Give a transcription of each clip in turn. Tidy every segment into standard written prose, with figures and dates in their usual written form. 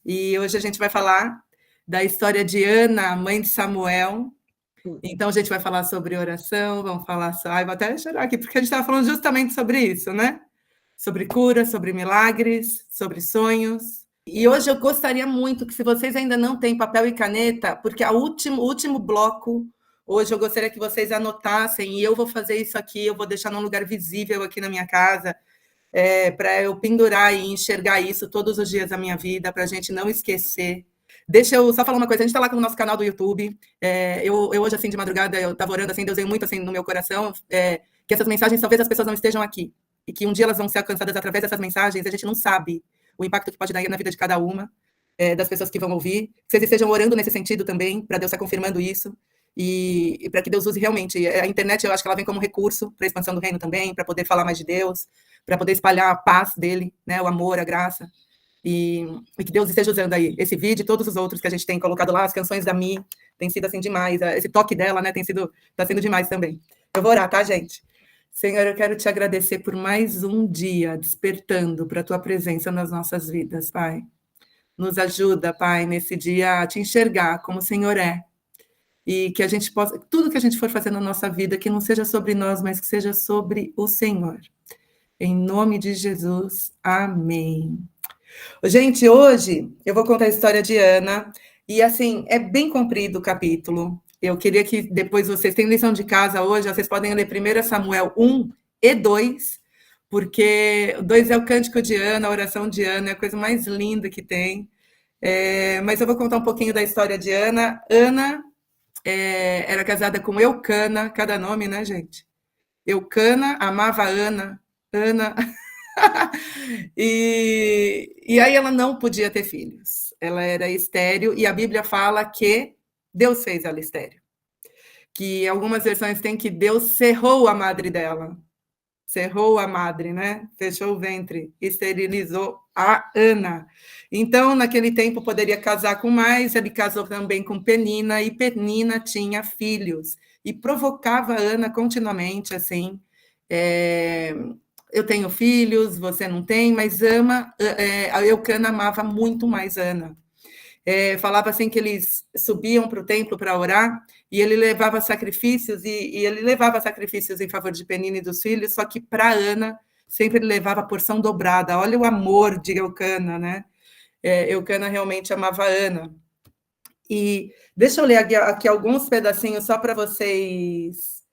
E hoje a gente vai falar da história de Ana, mãe de Samuel. Então, a gente vai falar sobre oração, vamos falar só. Ai, vou até chorar aqui, porque a gente estava falando justamente sobre isso, né? Sobre cura, sobre milagres, sobre sonhos. E hoje eu gostaria muito que, se vocês ainda não têm papel e caneta, porque o último bloco, hoje eu gostaria que vocês anotassem, e eu vou fazer isso aqui, eu vou deixar num lugar visível aqui na minha casa, para eu pendurar e enxergar isso todos os dias da minha vida, para a gente não esquecer. Deixa eu só falar uma coisa, a gente está lá no nosso canal do YouTube, eu hoje, assim, de madrugada, eu estava orando, assim, Deus veio muito, assim, no meu coração, que essas mensagens, talvez as pessoas não estejam aqui, e que um dia elas vão ser alcançadas através dessas mensagens, a gente não sabe o impacto que pode dar na vida de cada uma, das pessoas que vão ouvir, que vocês estejam orando nesse sentido também, para Deus estar confirmando isso, e para que Deus use realmente. A internet, eu acho que ela vem como recurso para a expansão do reino também, para poder falar mais de Deus, para poder espalhar a paz dele, né, o amor, a graça, e que Deus esteja usando aí esse vídeo e todos os outros que a gente tem colocado lá, as canções da Mi, tem sido assim demais, esse toque dela, né, tá sendo demais também. Eu vou orar, tá, gente? Senhor, eu quero te agradecer por mais um dia despertando para a tua presença nas nossas vidas, Pai. Nos ajuda, Pai, nesse dia a te enxergar como o Senhor é, e que a gente possa, tudo que a gente for fazer na nossa vida, que não seja sobre nós, mas que seja sobre o Senhor. Em nome de Jesus, amém. Gente, hoje eu vou contar a história de Ana, e assim, é bem comprido o capítulo. Eu queria que depois vocês têm lição de casa hoje, vocês podem ler 1 Samuel 1 e 2, porque o 2 é o cântico de Ana, a oração de Ana, é a coisa mais linda que tem. Mas eu vou contar um pouquinho da história de Ana. Ana era casada com Eucana, cada nome, né, gente? Eucana amava Ana, Ana. E aí ela não podia ter filhos. Ela era estéril, e a Bíblia fala que Deus fez ela estéril. Que algumas versões tem que Deus cerrou a madre dela. Cerrou a madre, né? Fechou o ventre, esterilizou a Ana. Então, naquele tempo, poderia casar com mais, ele casou também com Penina, e Penina tinha filhos, e provocava a Ana continuamente, assim, eu tenho filhos, você não tem, mas ama, a Eucana amava muito mais Ana. Falava assim que eles subiam para o templo para orar, e ele levava sacrifícios, e ele levava sacrifícios em favor de Penina e dos filhos, só que para Ana sempre ele levava a porção dobrada. Olha o amor de Eucana, né? Eucana realmente amava Ana. E deixa eu ler aqui alguns pedacinhos só para vocês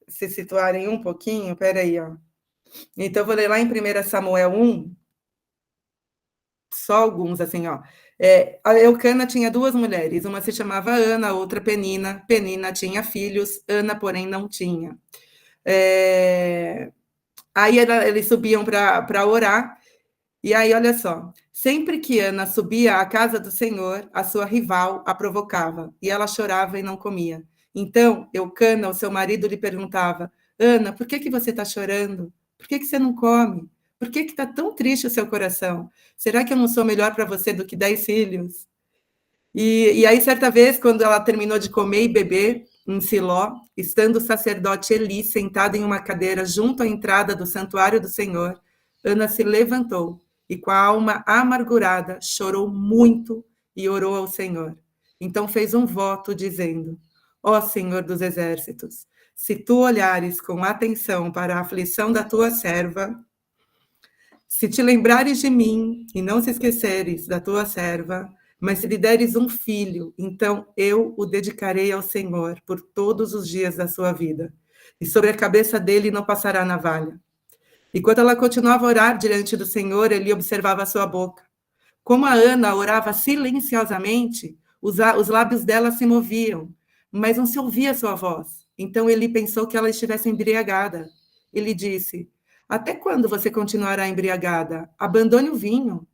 se situarem um pouquinho. Peraí, ó. Então, eu vou ler lá em 1 Samuel 1, só alguns, assim, ó. A Eucana tinha duas mulheres, uma se chamava Ana, a outra Penina. Penina tinha filhos, Ana, porém, não tinha. Aí eles subiam para orar, e aí, olha só, sempre que Ana subia à casa do Senhor, a sua rival a provocava, e ela chorava e não comia. Então, Eucana, o seu marido, lhe perguntava: Ana, por que você está chorando? Por que você não come? Por que está tão triste o seu coração? Será que eu não sou melhor para você do que 10 filhos? E aí, certa vez, quando ela terminou de comer e beber em Siló, estando o sacerdote Eli sentado em uma cadeira junto à entrada do santuário do Senhor, Ana se levantou e, com a alma amargurada, chorou muito e orou ao Senhor. Então fez um voto, dizendo: Ó Senhor dos exércitos, se tu olhares com atenção para a aflição da tua serva, se te lembrares de mim e não se esqueceres da tua serva, mas se lhe deres um filho, então eu o dedicarei ao Senhor por todos os dias da sua vida, e sobre a cabeça dele não passará navalha. Enquanto ela continuava a orar diante do Senhor, ele observava a sua boca. Como a Ana orava silenciosamente, os lábios dela se moviam, mas não se ouvia a sua voz. Então ele pensou que ela estivesse embriagada. Ele disse: Até quando você continuará embriagada? Abandone o vinho.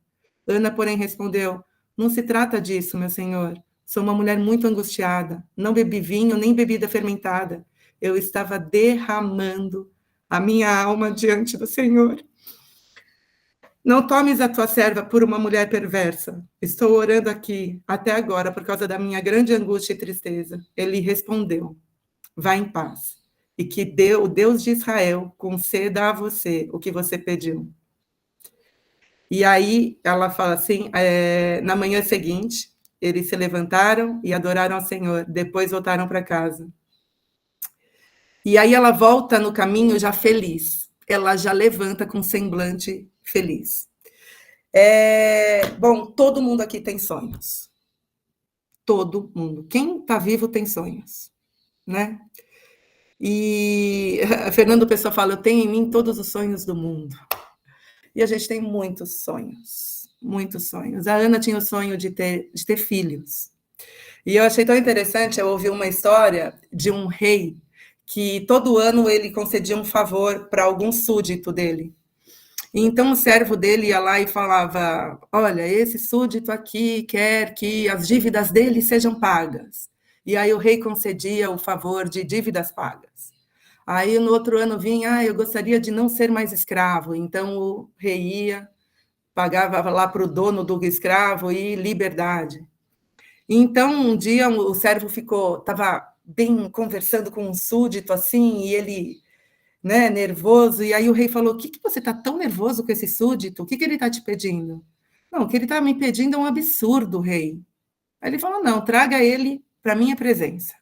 Ana, porém, respondeu: Não se trata disso, meu senhor. Sou uma mulher muito angustiada. Não bebi vinho nem bebida fermentada. Eu estava derramando a minha alma diante do Senhor. Não tomes a tua serva por uma mulher perversa. Estou orando aqui até agora por causa da minha grande angústia e tristeza. Ele respondeu: Vá em paz, e que o Deus de Israel conceda a você o que você pediu. E aí ela fala assim, na manhã seguinte, eles se levantaram e adoraram ao Senhor, depois voltaram para casa. E aí ela volta no caminho já feliz, ela já levanta com semblante feliz. Bom, todo mundo aqui tem sonhos. Todo mundo. Quem está vivo tem sonhos, né? E a Fernando Pessoa fala, eu tenho em mim todos os sonhos do mundo. E a gente tem muitos sonhos, muitos sonhos. A Ana tinha o sonho de ter filhos. E eu achei tão interessante, eu ouvi uma história de um rei que todo ano ele concedia um favor para algum súdito dele. E então o servo dele ia lá e falava, olha, esse súdito aqui quer que as dívidas dele sejam pagas. E aí o rei concedia o favor de dívidas pagas. Aí no outro ano vinha, eu gostaria de não ser mais escravo. Então o rei ia, pagava lá para o dono do escravo e liberdade. Então um dia o servo estava bem conversando com um súdito assim, e ele, né, nervoso, e aí o rei falou, o que você está tão nervoso com esse súdito? O que ele está te pedindo? Não, o que ele está me pedindo é um absurdo, rei. Aí ele falou, não, traga ele para minha presença.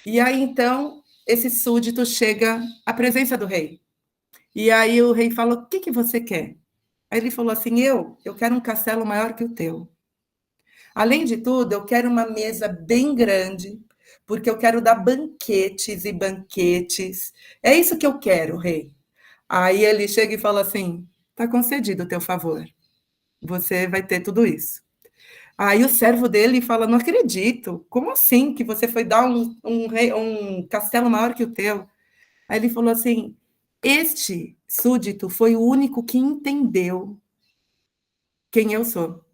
E aí, então, esse súdito chega à presença do rei. E aí o rei falou, o que você quer? Aí ele falou assim, eu quero um castelo maior que o teu. Além de tudo, eu quero uma mesa bem grande, porque eu quero dar banquetes e banquetes. É isso que eu quero, rei. Aí ele chega e fala assim, está concedido o teu favor. Você vai ter tudo isso. Aí o servo dele fala, não acredito. Como assim que você foi dar um castelo maior que o teu? Aí ele falou assim, este súdito foi o único que entendeu quem eu sou,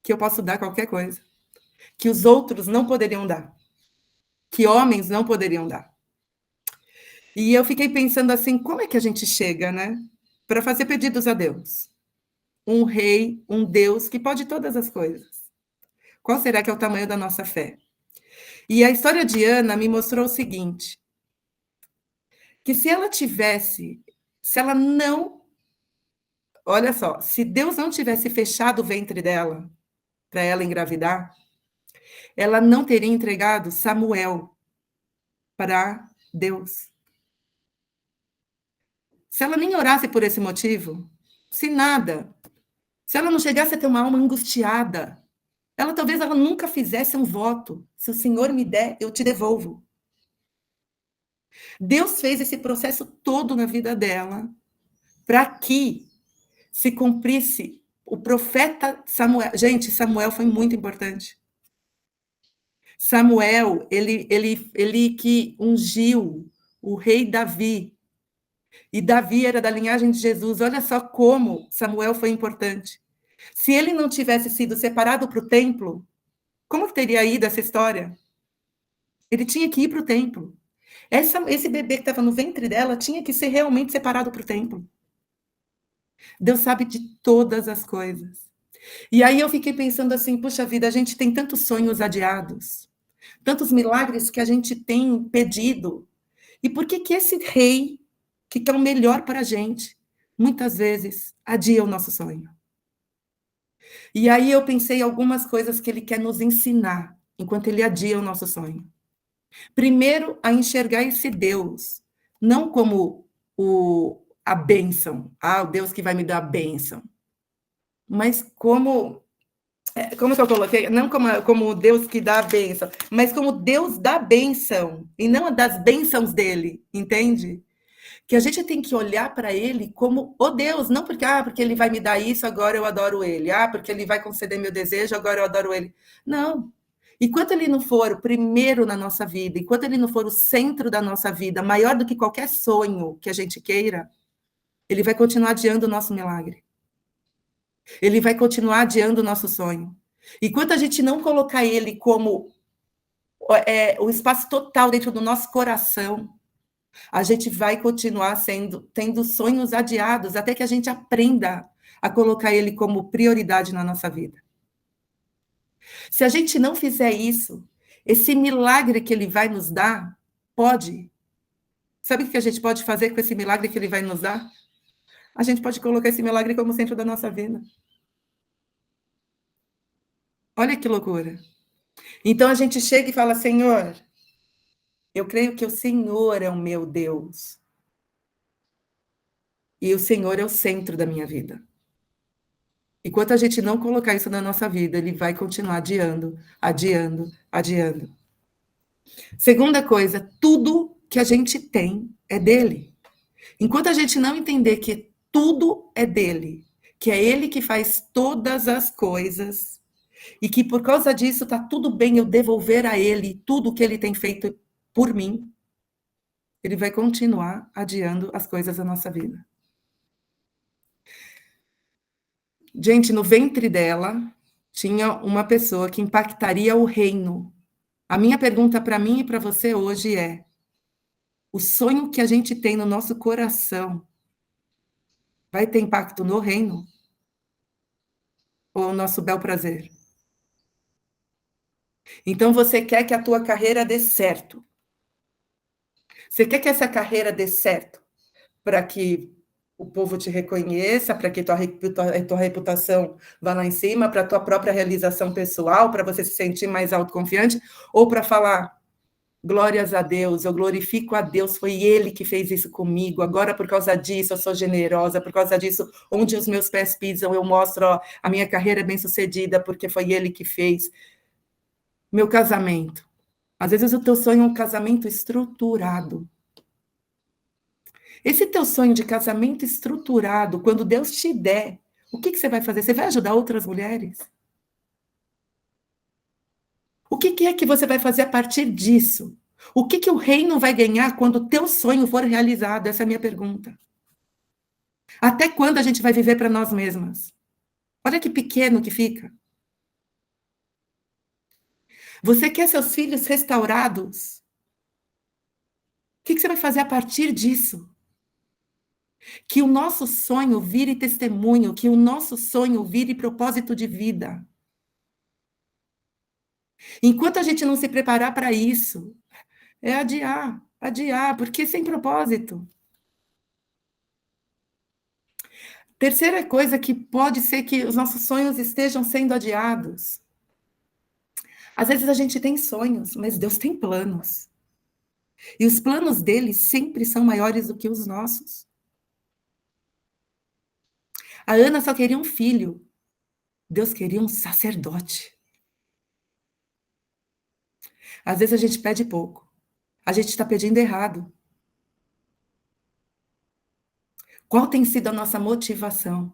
que eu posso dar qualquer coisa, que os outros não poderiam dar, que homens não poderiam dar. E eu fiquei pensando assim, como é que a gente chega, né, para fazer pedidos a Deus? Um rei, um Deus que pode todas as coisas. Qual será que é o tamanho da nossa fé? E a história de Ana me mostrou o seguinte, que se ela não, olha só, se Deus não tivesse fechado o ventre dela para ela engravidar, ela não teria entregado Samuel para Deus. Se ela nem orasse por esse motivo, se nada, se ela não chegasse a ter uma alma angustiada, talvez ela nunca fizesse um voto. Se o Senhor me der, eu te devolvo. Deus fez esse processo todo na vida dela para que se cumprisse o profeta Samuel. Gente, Samuel foi muito importante. Samuel, ele que ungiu o rei Davi. E Davi era da linhagem de Jesus. Olha só como Samuel foi importante. Se ele não tivesse sido separado para o templo, como que teria ido essa história? Ele tinha que ir para o templo. Esse bebê que estava no ventre dela tinha que ser realmente separado para o templo. Deus sabe de todas as coisas. E aí eu fiquei pensando assim, puxa vida, a gente tem tantos sonhos adiados, tantos milagres que a gente tem pedido. E por que esse rei, que quer o melhor para a gente, muitas vezes adia o nosso sonho? E aí eu pensei algumas coisas que ele quer nos ensinar, enquanto ele adia o nosso sonho. Primeiro, a enxergar esse Deus, não como a bênção, o Deus que vai me dar a bênção, mas como que eu coloquei? Não como o Deus que dá a bênção, mas como Deus dá a bênção, e não das bênçãos dele, entende? Que a gente tem que olhar para ele como o Deus, não porque ele vai me dar isso, agora eu adoro ele, porque ele vai conceder meu desejo, agora eu adoro ele. Não. Enquanto ele não for o primeiro na nossa vida, enquanto ele não for o centro da nossa vida, maior do que qualquer sonho que a gente queira, ele vai continuar adiando o nosso milagre. Ele vai continuar adiando o nosso sonho. Enquanto a gente não colocar ele como o espaço total dentro do nosso coração, a gente vai continuar tendo sonhos adiados, até que a gente aprenda a colocar ele como prioridade na nossa vida. Se a gente não fizer isso, esse milagre que ele vai nos dar, sabe o que a gente pode fazer com esse milagre que ele vai nos dar? a gente pode colocar esse milagre como centro da nossa vida. Olha que loucura. Então a gente chega e fala: Senhor, eu creio que o Senhor é o meu Deus. E o Senhor é o centro da minha vida. Enquanto a gente não colocar isso na nossa vida, ele vai continuar adiando, adiando, adiando. Segunda coisa, tudo que a gente tem é dele. Enquanto a gente não entender que tudo é dele, que é ele que faz todas as coisas, e que por causa disso está tudo bem eu devolver a ele tudo que ele tem feito por mim, ele vai continuar adiando as coisas da nossa vida. Gente, no ventre dela tinha uma pessoa que impactaria o reino. A minha pergunta para mim e para você hoje é: o sonho que a gente tem no nosso coração vai ter impacto no reino? Ou o nosso bel prazer? Então você quer que a tua carreira dê certo. Você quer que essa carreira dê certo para que o povo te reconheça, para que tua reputação vá lá em cima, para a tua própria realização pessoal, para você se sentir mais autoconfiante, ou para falar: glórias a Deus, eu glorifico a Deus, foi Ele que fez isso comigo, agora por causa disso eu sou generosa, por causa disso, onde os meus pés pisam, eu mostro, ó, a minha carreira é bem-sucedida, porque foi Ele que fez. Meu casamento. Às vezes o teu sonho é um casamento estruturado. Esse teu sonho de casamento estruturado, quando Deus te der, o que você vai fazer? Você vai ajudar outras mulheres? O que é que você vai fazer a partir disso? O que o reino vai ganhar quando o teu sonho for realizado? Essa é a minha pergunta. Até quando a gente vai viver para nós mesmas? Olha que pequeno que fica. Você quer seus filhos restaurados? O que você vai fazer a partir disso? Que o nosso sonho vire testemunho, que o nosso sonho vire propósito de vida. Enquanto a gente não se preparar para isso, é adiar, adiar, porque sem propósito. Terceira coisa que pode ser que os nossos sonhos estejam sendo adiados. Às vezes a gente tem sonhos, mas Deus tem planos. E os planos dele sempre são maiores do que os nossos. A Ana só queria um filho. Deus queria um sacerdote. Às vezes a gente pede pouco. A gente está pedindo errado. Qual tem sido a nossa motivação?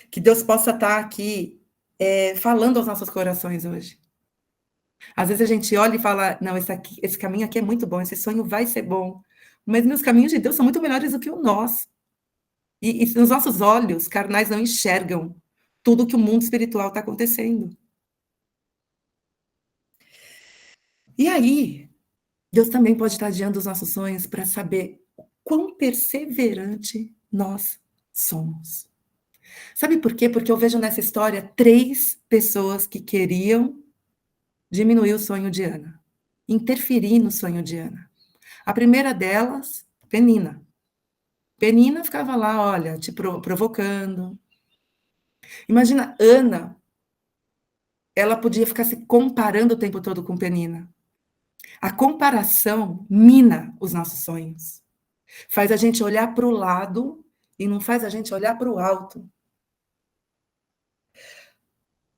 Que Deus possa estar aqui falando aos nossos corações hoje. Às vezes a gente olha e fala: não, esse caminho aqui é muito bom, esse sonho vai ser bom. Mas os caminhos de Deus são muito melhores do que o nosso. E os nossos olhos carnais não enxergam tudo que o mundo espiritual está acontecendo. E aí, Deus também pode estar adiando os nossos sonhos para saber o quão perseverante nós somos. Sabe por quê? Porque eu vejo nessa história 3 pessoas que queriam diminuir o sonho de Ana, interferir no sonho de Ana. A primeira delas, Penina. Penina ficava lá, olha, te provocando. Imagina, Ana, ela podia ficar se comparando o tempo todo com Penina. A comparação mina os nossos sonhos. Faz a gente olhar para o lado e não faz a gente olhar para o alto.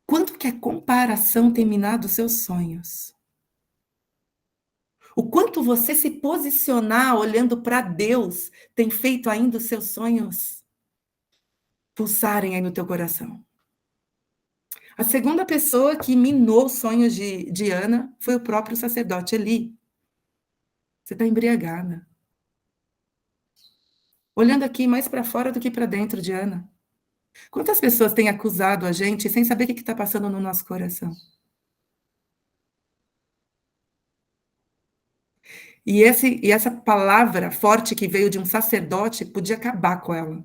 Quanto que a comparação tem minado os seus sonhos? O quanto você se posicionar olhando para Deus tem feito ainda os seus sonhos pulsarem aí no teu coração. A segunda pessoa que minou os sonhos de Ana foi o próprio sacerdote Eli. Você está embriagada. Olhando aqui mais para fora do que para dentro de Ana. Quantas pessoas têm acusado a gente sem saber o que está passando no nosso coração? E essa palavra forte que veio de um sacerdote podia acabar com ela.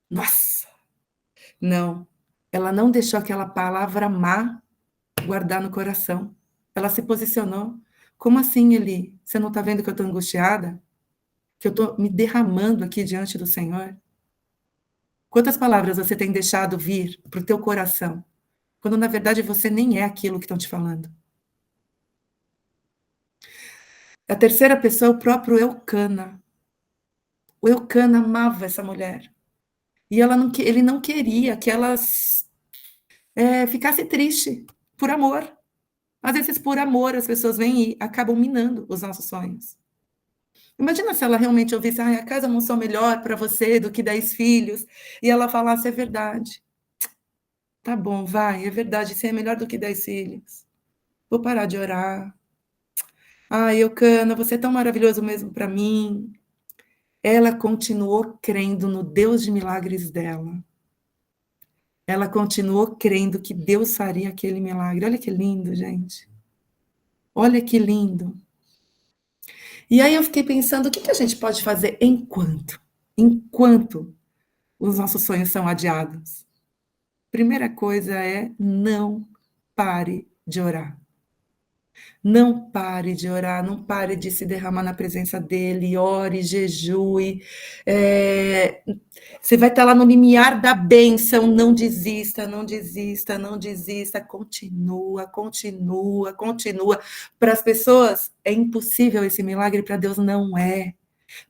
Nossa! Não, ela não deixou aquela palavra má guardar no coração. Ela se posicionou. Como assim, Eli? Você não está vendo que eu estou angustiada? que eu estou me derramando aqui diante do Senhor? Quantas palavras você tem deixado vir para o teu coração, quando na verdade você nem é aquilo que estão te falando? A terceira pessoa é o próprio Eucana. O Eucana amava essa mulher. E ele não queria que ela ficasse triste, por amor. Às vezes, por amor, as pessoas vêm e acabam minando os nossos sonhos. Imagina se ela realmente ouvisse, a casa não só melhor para você do que 10 filhos, e ela falasse, é verdade. Tá bom, vai, é verdade, você é melhor do que 10 filhos. Vou parar de orar. Ai, Eucana, você é tão maravilhoso mesmo para mim. Ela continuou crendo no Deus de milagres dela. Ela continuou crendo que Deus faria aquele milagre. Olha que lindo, gente. Olha que lindo. E aí eu fiquei pensando, o que que a gente pode fazer enquanto os nossos sonhos são adiados? Primeira coisa é não pare de orar. Não pare de orar, não pare de se derramar na presença dele, ore, jejue. Você vai estar lá no limiar da bênção, não desista, não desista, não desista, continua, continua, continua. Para as pessoas é impossível esse milagre, para Deus não é.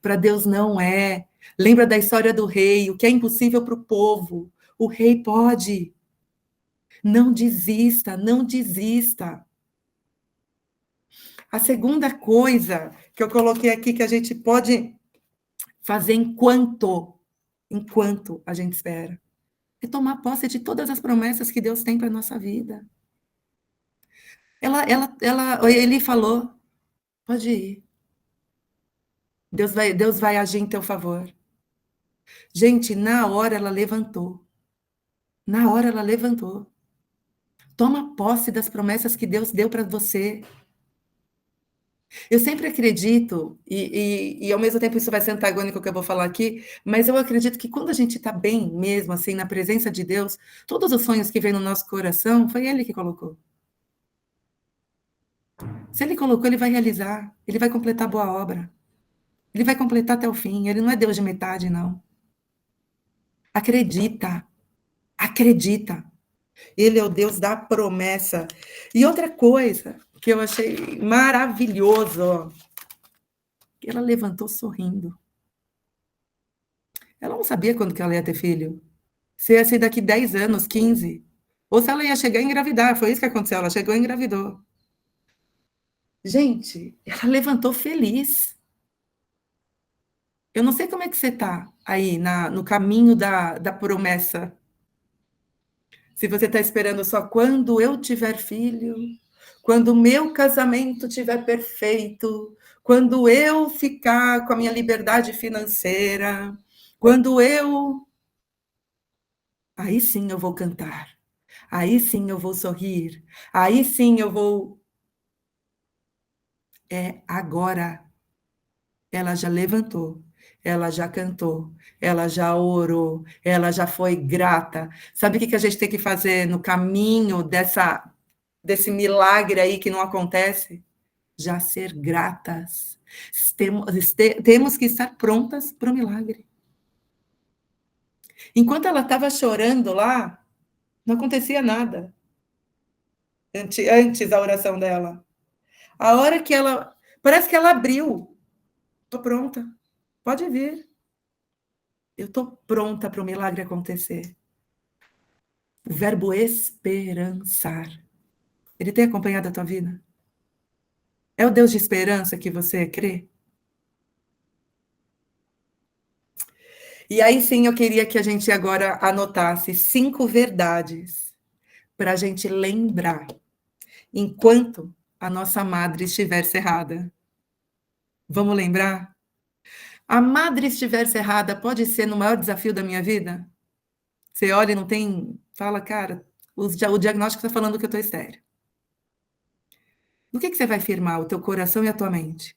Para Deus não é. Lembra da história do rei, o que é impossível para o povo, o rei pode. Não desista, não desista. A segunda coisa que eu coloquei aqui que a gente pode fazer enquanto a gente espera, é tomar posse de todas as promessas que Deus tem para a nossa vida. Ele falou, pode ir. Deus vai agir em teu favor. Gente, na hora ela levantou. Na hora ela levantou. Toma posse das promessas que Deus deu para você. Eu sempre acredito, e ao mesmo tempo isso vai ser antagônico ao que eu vou falar aqui, mas eu acredito que quando a gente está bem mesmo, assim, na presença de Deus, todos os sonhos que vêm no nosso coração, foi Ele que colocou. Se Ele colocou, Ele vai realizar, Ele vai completar a boa obra, Ele vai completar até o fim, Ele não é Deus de metade, não. Acredita, acredita. Ele é o Deus da promessa. E outra coisa que eu achei maravilhoso, ó, ela levantou sorrindo. Ela não sabia quando que ela ia ter filho. Se ia ser daqui 10 anos, 15. Ou se ela ia chegar a engravidar. Foi isso que aconteceu. Ela chegou e engravidou. Gente, ela levantou feliz. Eu não sei como é que você está aí no caminho da promessa. Se você está esperando só quando eu tiver filho, quando o meu casamento estiver perfeito, quando eu ficar com a minha liberdade financeira, quando eu. Aí sim eu vou cantar. Aí sim eu vou sorrir. Aí sim eu vou. É agora. Ela já levantou. Ela já cantou. Ela já orou. Ela já foi grata. Sabe o que a gente tem que fazer no caminho desse milagre aí que não acontece? Já ser gratas. Temos que estar prontas para o milagre. Enquanto ela estava chorando lá, não acontecia nada. Antes da oração dela. A hora que ela. Parece que ela abriu. Estou pronta. Pode vir. Eu estou pronta para o milagre acontecer. O verbo esperançar. Ele tem acompanhado a tua vida? É o Deus de esperança que você crê? E aí sim eu queria que a gente agora anotasse 5 verdades para a gente lembrar enquanto a nossa madre estiver cerrada. Vamos lembrar? A madre estiver cerrada pode ser no maior desafio da minha vida? Você olha e não tem. Fala, cara, o diagnóstico está falando que eu estou estéril. No que você vai firmar o teu coração e a tua mente?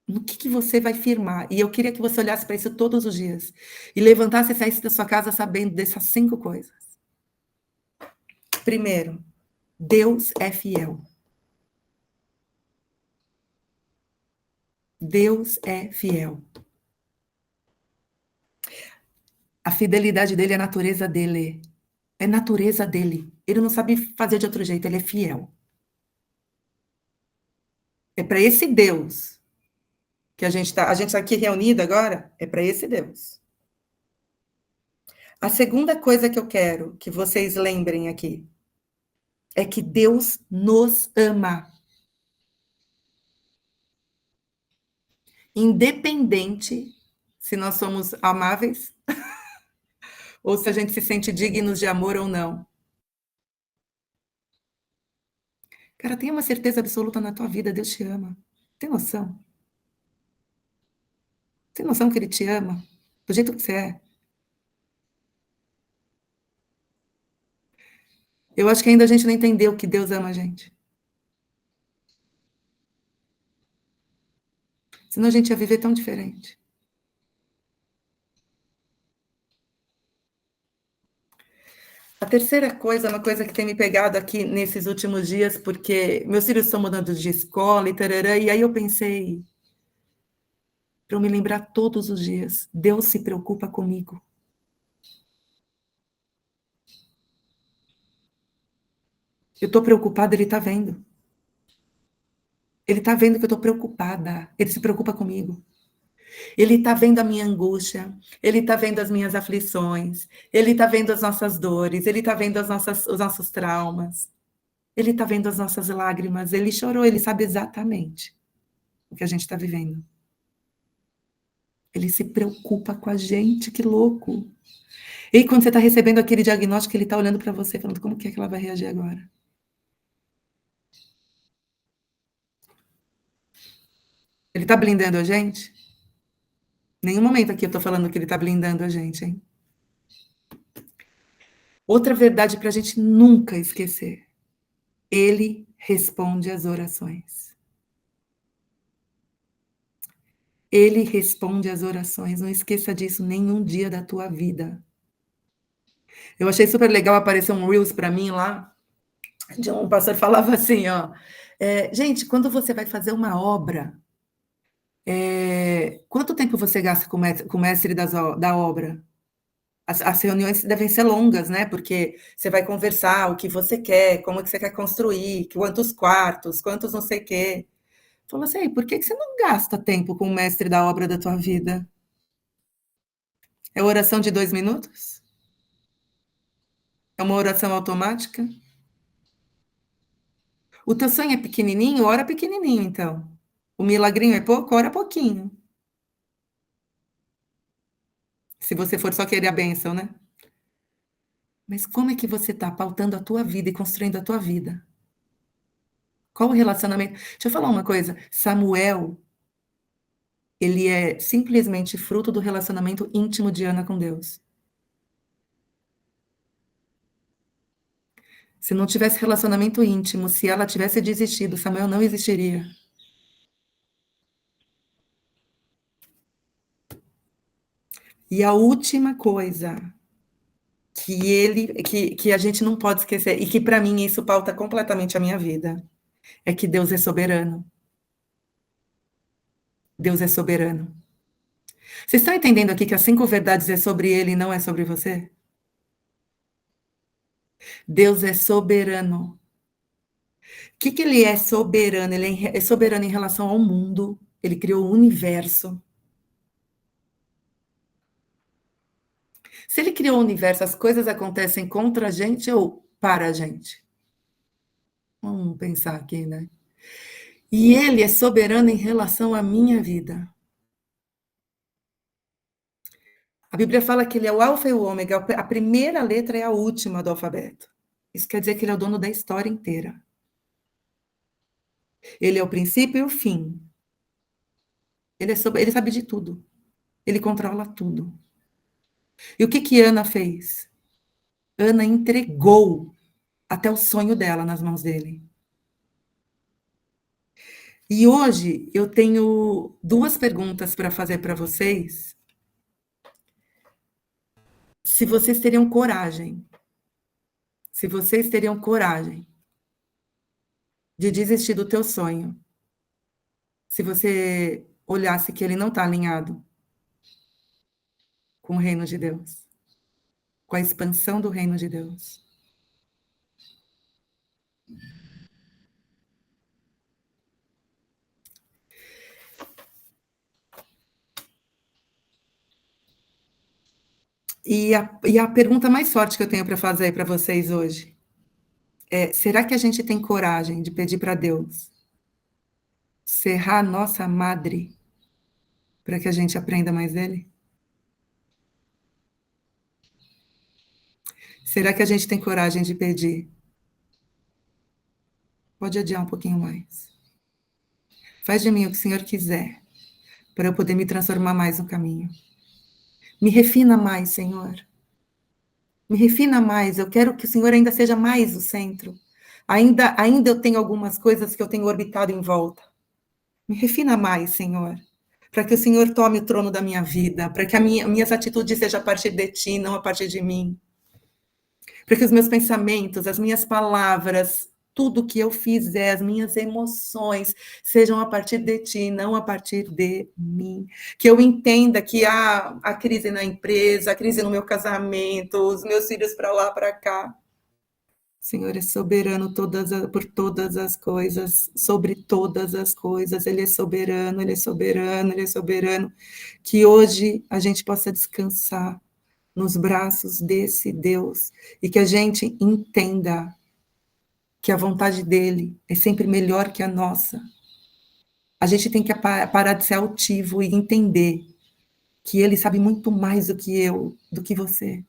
No que você vai firmar? E eu queria que você olhasse para isso todos os dias. E levantasse e saísse da sua casa sabendo dessas 5 coisas. Primeiro, Deus é fiel. Deus é fiel. A fidelidade dele é a natureza dele. É natureza dele. Ele não sabe fazer de outro jeito, ele é fiel. É para esse Deus que a gente tá aqui reunido agora, é para esse Deus. A segunda coisa que eu quero que vocês lembrem aqui é que Deus nos ama. Independente se nós somos amáveis ou se a gente se sente dignos de amor ou não. Cara, tenha uma certeza absoluta na tua vida, Deus te ama. Tem noção? Tem noção que Ele te ama? Do jeito que você é? Eu acho que ainda a gente não entendeu que Deus ama a gente. Senão a gente ia viver tão diferente. A terceira coisa, uma coisa que tem me pegado aqui nesses últimos dias, porque meus filhos estão mudando de escola e tarará, e aí eu pensei, para eu me lembrar todos os dias, Deus se preocupa comigo. Eu estou preocupada, Ele está vendo. Ele está vendo que eu estou preocupada. Ele se preocupa comigo. Ele está vendo a minha angústia. Ele está vendo as minhas aflições. Ele está vendo as nossas dores. Ele está vendo os nossos traumas. Ele está vendo as nossas lágrimas. Ele chorou. Ele sabe exatamente o que a gente está vivendo. Ele se preocupa com a gente. Que louco. E aí, quando você está recebendo aquele diagnóstico, ele está olhando para você, falando como que é que ela vai reagir agora? Ele está blindando a gente? Nenhum momento aqui eu estou falando que ele está blindando a gente, hein? Outra verdade para a gente nunca esquecer. Ele responde às orações. Ele responde às orações. Não esqueça disso nenhum dia da tua vida. Eu achei super legal, apareceu um Reels para mim lá, de um pastor falava assim, ó, gente, quando você vai fazer uma obra, quanto tempo você gasta com o mestre da obra? As reuniões devem ser longas, né? Porque você vai conversar o que você quer, como que você quer construir, quantos quartos, quantos não sei o quê. Falou assim: por que que você não gasta tempo com o mestre da obra da tua vida? É oração de 2 minutos? É uma oração automática? O teu sonho é pequenininho? Ora pequenininho, então. O milagrinho é pouco? Ora pouquinho. Se você for só querer a bênção, né? Mas como é que você está pautando a tua vida e construindo a tua vida? Qual o relacionamento? Deixa eu falar uma coisa. Samuel, ele é simplesmente fruto do relacionamento íntimo de Ana com Deus. Se não tivesse relacionamento íntimo, se ela tivesse desistido, Samuel não existiria. E a última coisa que a gente não pode esquecer, e que para mim isso pauta completamente a minha vida, é que Deus é soberano. Deus é soberano. Vocês estão entendendo aqui que as 5 verdades é sobre ele e não é sobre você? Deus é soberano. O que que ele é soberano? Ele é soberano em relação ao mundo. Ele criou o universo. Se ele criou o universo, as coisas acontecem contra a gente ou para a gente? Vamos pensar aqui, né? E ele é soberano em relação à minha vida. A Bíblia fala que ele é o alfa e o ômega, a primeira letra é a última do alfabeto. Isso quer dizer que ele é o dono da história inteira. Ele é o princípio e o fim. Ele sabe de tudo. Ele controla tudo. E o que que Ana fez? Ana entregou até o sonho dela nas mãos dele. E hoje eu tenho 2 perguntas para fazer para vocês, se vocês teriam coragem de desistir do teu sonho, se você olhasse que ele não está alinhado com o reino de Deus, com a expansão do reino de Deus. E a pergunta mais forte que eu tenho para fazer para vocês hoje é: será que a gente tem coragem de pedir para Deus serrar a nossa madre para que a gente aprenda mais dele? Será que a gente tem coragem de pedir? Pode adiar um pouquinho mais. Faz de mim o que o Senhor quiser, para eu poder me transformar mais no caminho. Me refina mais, Senhor. Me refina mais. Eu quero que o Senhor ainda seja mais o centro. Ainda eu tenho algumas coisas que eu tenho orbitado em volta. Me refina mais, Senhor, para que o Senhor tome o trono da minha vida, para que minhas atitudes sejam a partir de Ti, não a partir de mim. Para que os meus pensamentos, as minhas palavras, tudo que eu fizer, as minhas emoções, sejam a partir de Ti, não a partir de mim. Que eu entenda que há a crise na empresa, a crise no meu casamento, os meus filhos para lá, para cá. O Senhor é soberano por todas as coisas, sobre todas as coisas. Ele é soberano, Ele é soberano, Ele é soberano. Que hoje a gente possa descansar nos braços desse Deus e que a gente entenda que a vontade dele é sempre melhor que a nossa. A gente tem que parar de ser altivo e entender que ele sabe muito mais do que eu, do que você.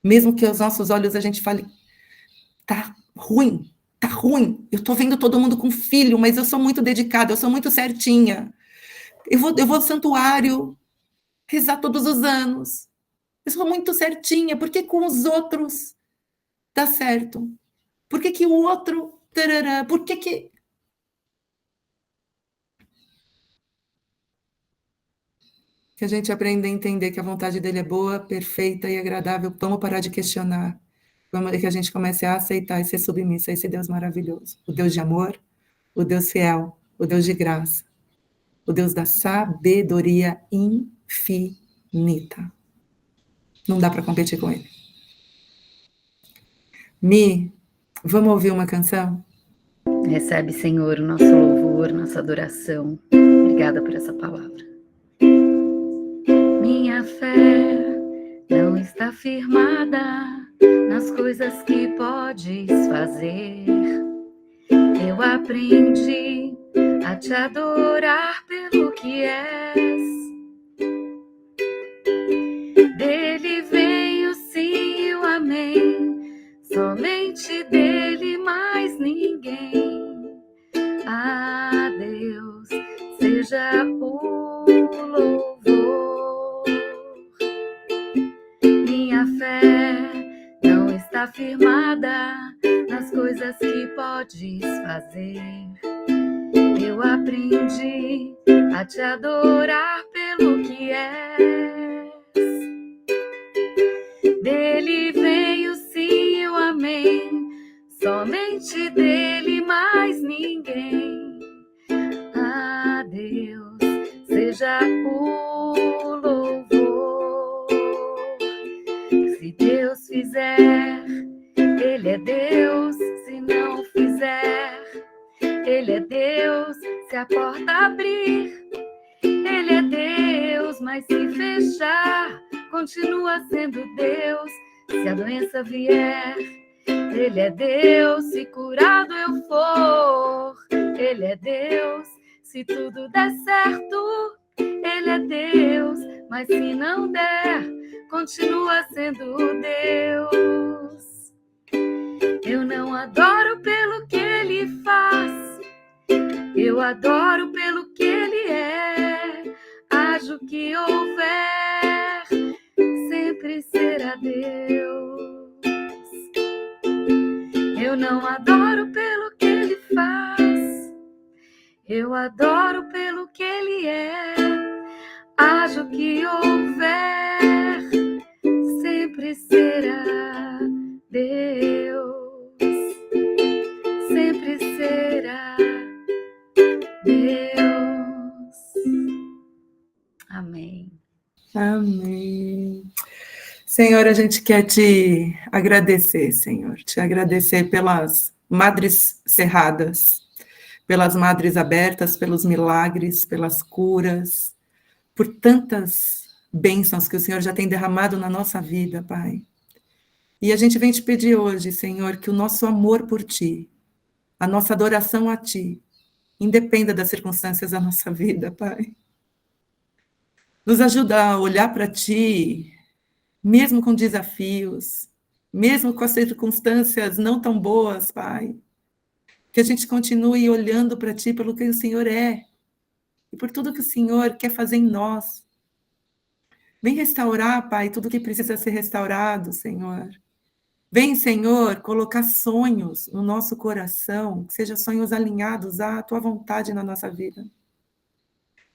Mesmo que aos nossos olhos a gente fale: tá ruim, tá ruim. Eu tô vendo todo mundo com filho, mas eu sou muito dedicada, eu sou muito certinha. Eu vou ao santuário rezar todos os anos. Eu sou muito certinha. Por que com os outros dá certo? Por que o outro... Tarará, por que... Que a gente aprenda a entender que a vontade dele é boa, perfeita e agradável. Vamos parar de questionar. Vamos que a gente comece a aceitar e ser submissa a esse Deus maravilhoso. O Deus de amor, o Deus fiel, o Deus de graça, o Deus da sabedoria infinita. Não dá para competir com ele. Mi, vamos ouvir uma canção? Recebe, Senhor, o nosso louvor, nossa adoração. Obrigada por essa palavra. Minha fé não está firmada nas coisas que podes fazer. Eu aprendi a te adorar pelo que és. Dele vem o sim e o amém, somente dele, mais ninguém. A Deus seja o louvor. Minha fé não está firmada nas coisas que podes fazer. Eu aprendi a te adorar pelo que és. Dele vem o sim e o amém, somente dele, mais ninguém. A Deus seja o louvor. Se Deus fizer, ele é Deus. Se não fizer, ele é Deus. Se a porta abrir, ele é Deus. Mas se fechar, continua sendo Deus. Se a doença vier, ele é Deus. Se curado eu for, ele é Deus. Se tudo der certo, ele é Deus. Mas se não der, continua sendo Deus. Eu não adoro pelo que ele faz, eu adoro pelo que ele é. Haja o que houver, sempre será Deus. Eu não adoro pelo que ele faz, eu adoro pelo que ele é. Haja o que houver, sempre será Deus. Sempre será Deus. Senhor, a gente quer te agradecer, Senhor, te agradecer pelas madres cerradas, pelas madres abertas, pelos milagres, pelas curas, por tantas bênçãos que o Senhor já tem derramado na nossa vida, Pai. E a gente vem te pedir hoje, Senhor, que o nosso amor por Ti, a nossa adoração a Ti, independa das circunstâncias da nossa vida, Pai. Nos ajuda a olhar para Ti, mesmo com desafios, mesmo com as circunstâncias não tão boas, Pai. Que a gente continue olhando para Ti pelo que o Senhor é e por tudo que o Senhor quer fazer em nós. Vem restaurar, Pai, tudo que precisa ser restaurado, Senhor. Vem, Senhor, colocar sonhos no nosso coração, que sejam sonhos alinhados à Tua vontade na nossa vida.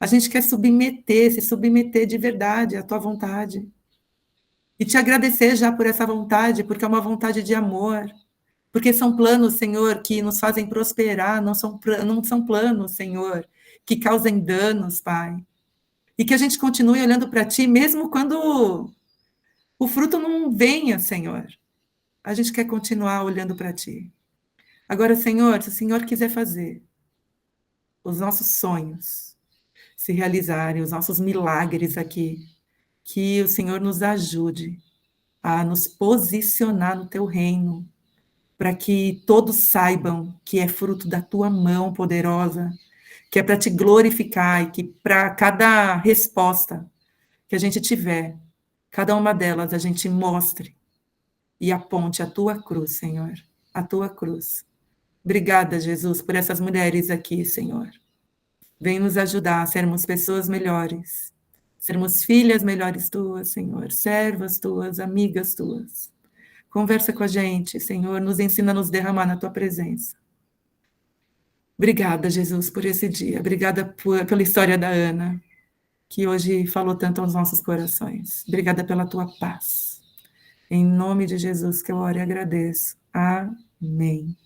A gente quer se submeter de verdade à Tua vontade. E te agradecer já por essa vontade, porque é uma vontade de amor. Porque são planos, Senhor, que nos fazem prosperar, não são planos, Senhor, que causem danos, Pai. E que a gente continue olhando para Ti, mesmo quando o fruto não venha, Senhor. A gente quer continuar olhando para Ti. Agora, Senhor, se o Senhor quiser fazer os nossos sonhos se realizarem, os nossos milagres aqui, que o Senhor nos ajude a nos posicionar no Teu reino, para que todos saibam que é fruto da Tua mão poderosa, que é para Te glorificar e que para cada resposta que a gente tiver, cada uma delas a gente mostre e aponte a Tua cruz, Senhor, a Tua cruz. Obrigada, Jesus, por essas mulheres aqui, Senhor. Vem nos ajudar a sermos pessoas melhores, sermos filhas melhores Tuas, Senhor, servas Tuas, amigas Tuas. Conversa com a gente, Senhor, nos ensina a nos derramar na Tua presença. Obrigada, Jesus, por esse dia. Obrigada pela história da Ana, que hoje falou tanto aos nossos corações. Obrigada pela Tua paz. Em nome de Jesus que eu oro e agradeço. Amém.